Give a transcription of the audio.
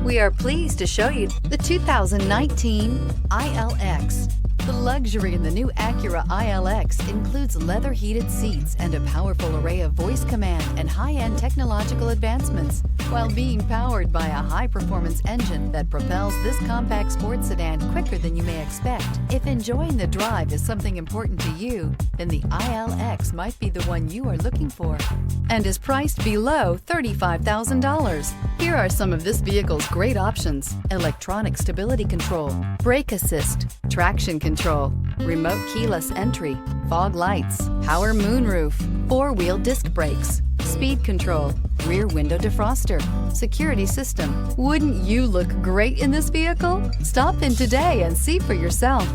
We are pleased to show you the 2019 ILX. The luxury in the new Acura ILX includes leather heated seats and a powerful array of voice command and high-end technological advancements, while being powered by a high-performance engine that propels this compact sports sedan quicker than you may expect. If enjoying the drive is something important to you, then the ILX might be the one you are looking for, and is priced below $35,000. Here are some of this vehicle's great options: electronic stability control, brake assist, traction control, remote keyless entry, fog lights, power moonroof, four-wheel disc brakes, speed control, rear window defroster, security system. Wouldn't you look great in this vehicle? Stop in today and see for yourself.